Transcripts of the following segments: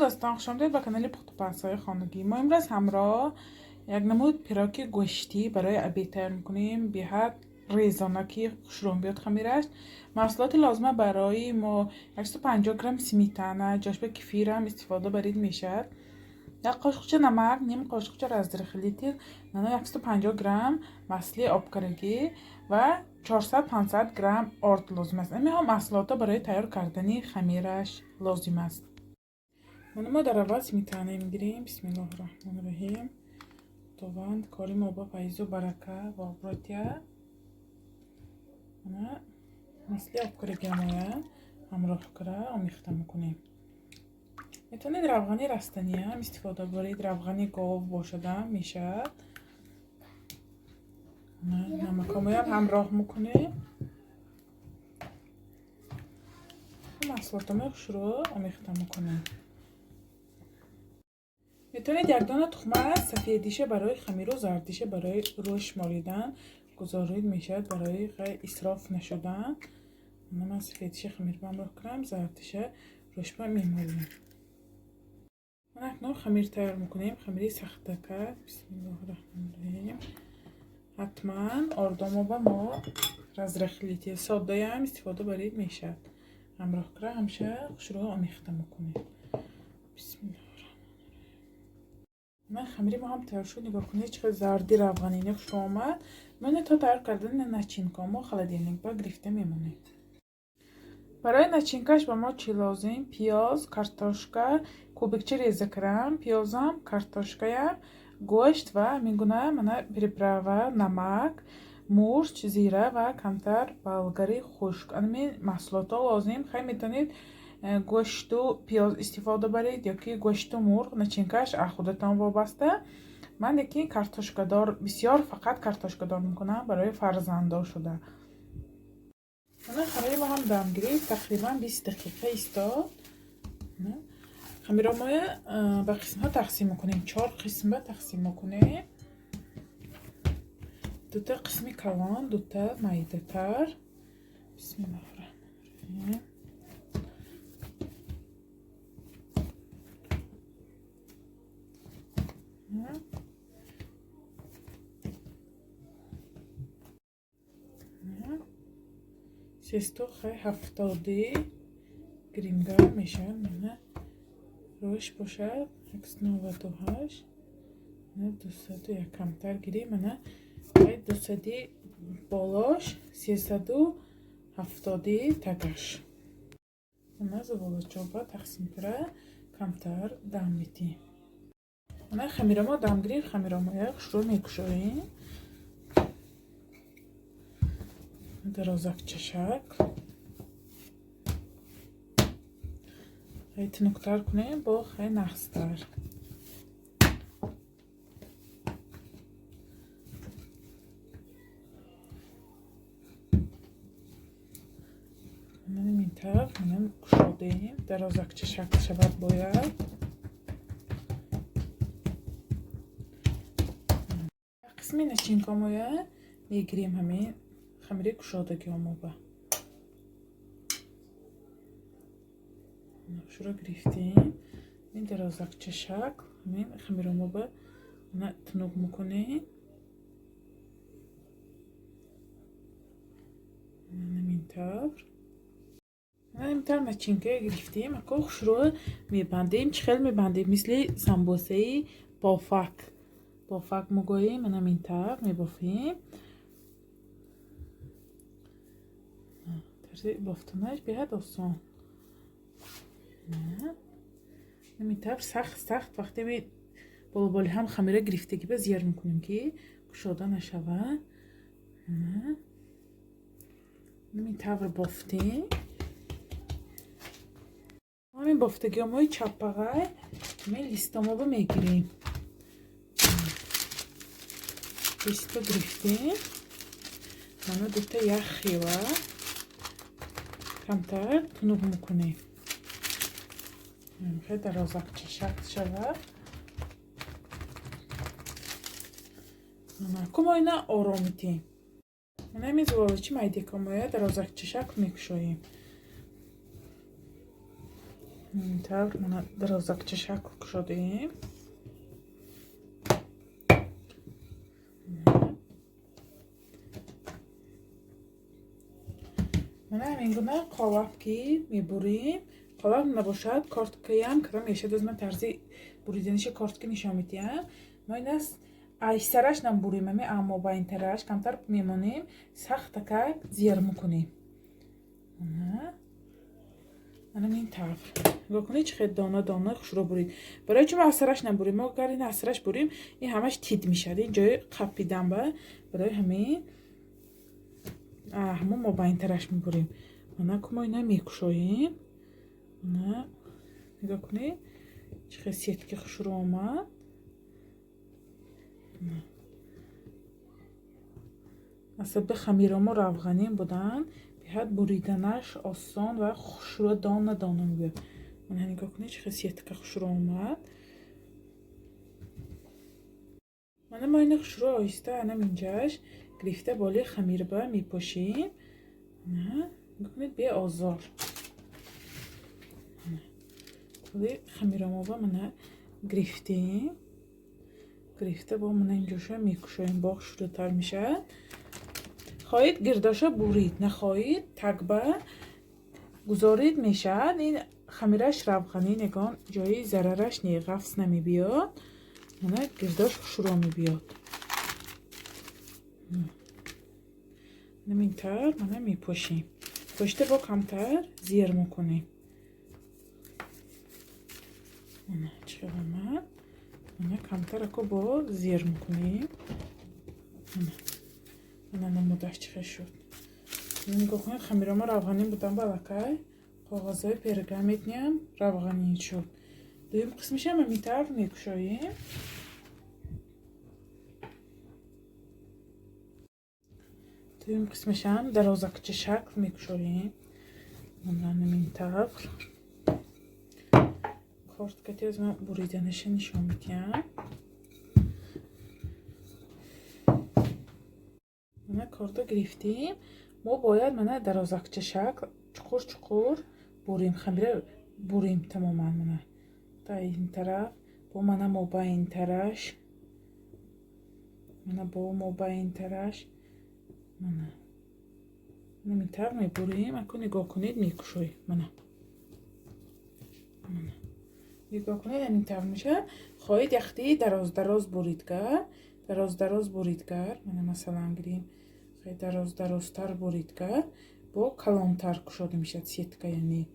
دوستان، خوش آمدید به کانال پخت و پزهای خانگی. ما امروز همراه یک نمود پیراک گوشتی برای عبید تیار میکنیم. به حد ریزانکی خوشرون بیاد خمیرش. محصولات لازمه برای ما 150 گرم سمیتانه، جاشبه کفیر هم استفاده برید میشد. یک قاشقچه نمک، نیم قاشقچه رزدرخ لیتر، 150 گرم مصلی آبکارگی و 400-500 گرم آرد لازم است. این هم محصولات برای تیار کردن خمیرش لازم است. ما در اول سمیتانه میگیریم. بسم الله الرحمن الرحیم. خداوند کاری ما با فیض و برکت و برکت. ما مثل آبکارگی همراه کرده آمیخته میکنیم. میتونید روغنی رستنی هم استفاده برید، روغنی گاو باشده میشه. نمکامو هم همراه میکنیم. محصولاتمو شروع آمیخته میکنیم. میتونید یک دانه تخمه سفیدیشه برای خمیر و زردیشه برای روش مالیدن گذارید میشد، برای اسراف نشدن. من سفیدیشه خمیر بمراه کنم، زردیشه روش میمالیم. من اکنون خمیر تیار میکنیم. خمیری سخته کرد. بسم الله الرحمن الرحیم. حتما آردامو با ما رزرخلیتی ساده هم استفاده برید میشد. همراه کرده همشه شروع آمیخته میکنیم. بسم الله. من خمیری ما هم تیار شد. نگاه کنید چقدر زردی روغنی نقش آمد. من تا تیار کردن نچینکامو خالدیلنگ با گرفته میمونه. برای نچینکش با ما چی لازم؟ پیاز، کارتاشکا، کوبیکچه ریزه کردم، پیازم، کارتاشکایم، گوشت و میگونه من پریپراوا، نمک، مرچ، زیره و کمتر بالگاری خشک. این محصولات لازم. خیلی میتونید گوشت و پیاز استفاده برید یا که گوشت و مرغ نچینکش خودتان وابسته. من یکی کارتاشکادار بسیار فقط کارتاشکادار میکنم برای فرزندا شده. من خمیری با هم دم گرفت. تقریبا 20 دقیقه ایستاد. خمیر ما به قسم ها تقسیم میکنیم. 4 قسم به تقسیم میکنیم. دوتا قسمی کلان، دوتا مایده تر. بسم الله الرحمن الرحیم. سیستو خیلی 70 گرینگار میشه. من روش باشد 198 من 200 یک کمتر گیری. من 200 بالاش 370 تگش. من زباله چوبا تقسیم کرده کمتر دم میتیم. من خمیرما دم گریم. خمیرما یک شروع میکشویم درازک شکل. خیلی تنکتر کنیم با خیلی نخستر. من این طرف من کشودیم درازک شکل شود باید. قسمی نچینکامو میگیریم. همین خمیری کشودگی همو با شروع گرفتیم. این درازک شکل همین خمیرمو با تنوب میکنیم. همین طور نچینکه گرفتیم. اکو شروع میبندیم. چخیل میبندیم مثل سمبوسه بافک مگوییم. من همین طور میبافیم. طرز بافتنش بیاد آسان. همین طور سخت وقتی بالا هم خمیره گرفتگی به زیر میکنیم که کشاده نشوه. همین طور بافتیم. همین بافتگی همای چپقه همین لیستامو با میگیریم. لیستو گرفتیم. من دوتا یک خیوه کمتر تنوب میکنیم. خیلی درازک شکل شده. کما اینا آرامیتیم. من همین زوالچی مایده کمایه درازک شکل میکشویم. اینطور من درازکچه شکل کشیدیم. من همین گونه قالبکی میبریم. قالب نباشد کارتکی هم کرم میشه از من ترزی بریدنش کارتکی نشان میدیم. ما این است ایسرش نبریم اما با این ترش کمتر میمونیم سخت که زیر میکنیم. من این طرف نگاه کنید چقدر دانه دانه خوش رو برید. برای چون اثرش نبریم ما اگر این اثرش بریم این همش تید میشه. این جای قپیدن به برای همین همون ما با این ترش میبریم. من که ما اینا میکشاییم. نه نگاه کنید چقدر سیتکی خوش رو آمد. اصلا به خمیرامو روغنی بودن بیاد بریدنش آسان و خوش رو دانه دانه میبید. من نگاه کنید چقدر سیتکی خوش رو آمد. من ما این خوش رو آیسته انم اینجاش گرفته بالی خمیر با میپوشیم. نه نگاه کنید بی آزار. بالی خمیرامو با من گرفته با من اینجاش میکشیم با خوش رو تر میشه. خواهید گرداشا برید نخواهید تکبه گذارید میشه. این خمیرش روغنی نگان جایی ضررش نی غفص نمی بیاد. من گرداش خوش رو می بیاد. نمینتر من میپوشیم پشته با کمتر زیر میکنیم. چقدر من کمتر اکو با زیر میکنیم. من نمودش چقدر شد. نگاه کنید خمیرامو روغنی بودن بلکه کاغذهای پرگامیت نیم روغنی شد. دویم قسمش هم میتر میکشاییم. دویم قسمش هم درازکچه شکل میکشاییم. من میتر کارت کتی از من بریدنش نشان میدیم. من کارتا گرفتیم. ما باید من درازکچه شکل چقور چقور بریم خمیره بریم تماما. من تا این طرف با من ما با این ترش من با ما با این ترش من نمیتر میبریم. اکو نگاه کنید میکشوی من نگاه کنید نمیتر میشه. خواهید یختی دراز دراز بریدگر دراز بریدگر من مثلا گریم خیلی درازتر بریدگر با کلانتر کشاده میشه سیتکا. یعنی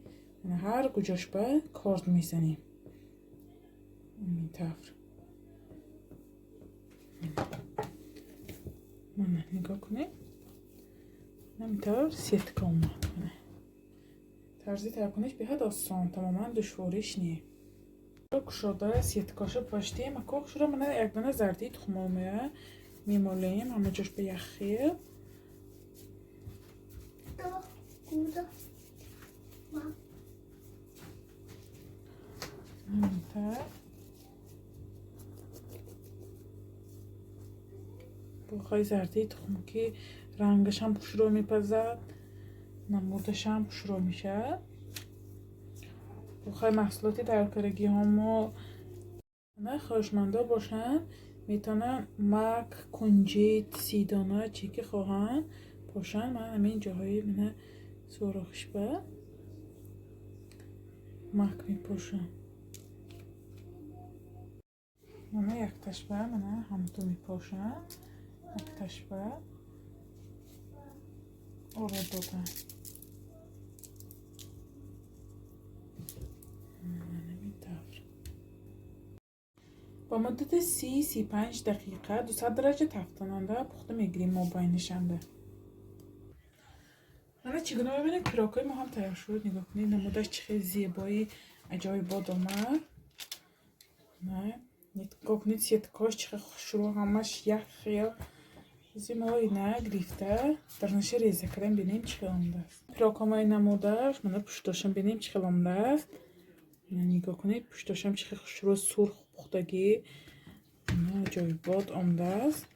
من هر کجاش به کارد میزنیم این طور. من نگاه کنید نمیتر سیتکا اومد. ترزی ترکنش بیاد آسان تماما دشواریش نیه. کشاده سیتکاشو پاشتیم اکو خوش رو من یک دانه زردی تخمامه میمالیم همه جاش به یخیل. بخوای زردی تخم که رنگش هم خوش رو میپزد نمودش هم خوش رو میشه. بخوای محصولاتی در کرگی همو خواهشمنده باشن میتونن مک کنجیت سیدانه چی که خواهن پاشن. من همین جاهایی منه سوراخش به مک میپاشم. من یک تشبه منه همتو میپاشم یک تشبه او رو دادم. با مدت 30-35 دقیقه 200 درجه تفتاننده پخته میگیریم ما باینشنده. من چگونه ببینید کراکای ما هم تیار شد. نگاه کنید نمودش چه زیبایی عجایب باد آمد. نه نگاه کنید سیتکاش چه خوش رو همش یک خیال زی ما اینه گرفته در نشه ریزه کردن بینیم چه آمده است. کراکای نمودش من پشتاشم بینیم چه آمده است. نگاه کنید پشتاشم چه خوش رو سرخ پختگی عجایب باد آمده است.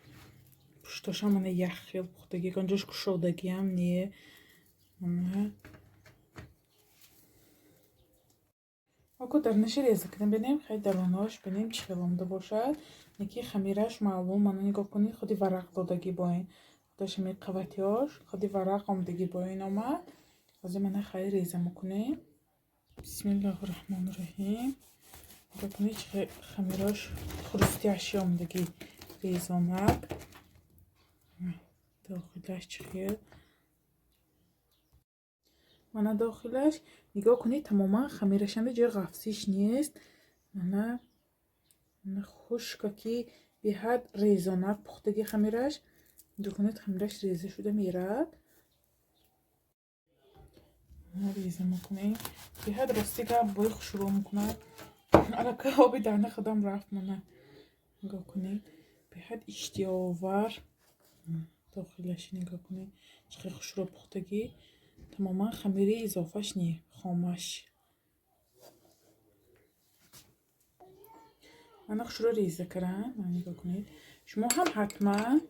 پشتاشم من یک خیال پختگی کنجاش کشادگی هم نیه. اگه در نشر ریزه کردیم ببینیم خیلی درونش ببینیم چی خیلی باشد. نکی خمیرش معلوم منو نگاه کنید خودی ورق دادگی با این خودش می قوتیاش خودی ورق آمدگی با این آمد. از این من خیلی ریزه میکنیم. بسم الله الرحمن الرحیم. نگاه کنید چه خمیرش خروستیش آمدگی ریز آمد. داخلش چیه؟ من داخلش نگاه کنید تماما خمیرشنده جای قفسیش نیست. من خشکه که به حد ریزانک پختگی خمیرش. نگاه کنید خمیرش ریزه شده میرد. ریزه میکنیم به حد راستی که بوی شروع میکنه. البته آبی در نخدم رفت منه. نگاه کنید به حد اشتیاور داخلش نگاه کنید چقدر خوش رو پختگی تماما خمیری اضافهش نیه خامش. من خوش رو ریزه کردم. نگاه کنید شما هم حتما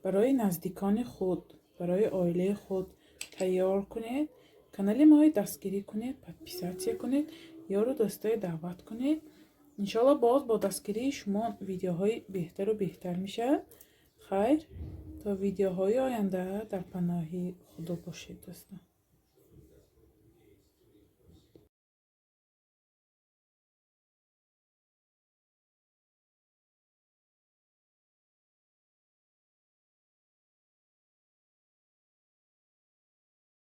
برای نزدیکان خود برای عائله خود تیار کنید. کانال ما دستگیری کنید پادپیساتsia کنید یارو دوستای دعوت کنید. انشالله باز با دستگیری شما ویدیوهای بهتر و بهتر میشه. خیر تا ویدیوهای آینده در پناه خدا باشید دوستان.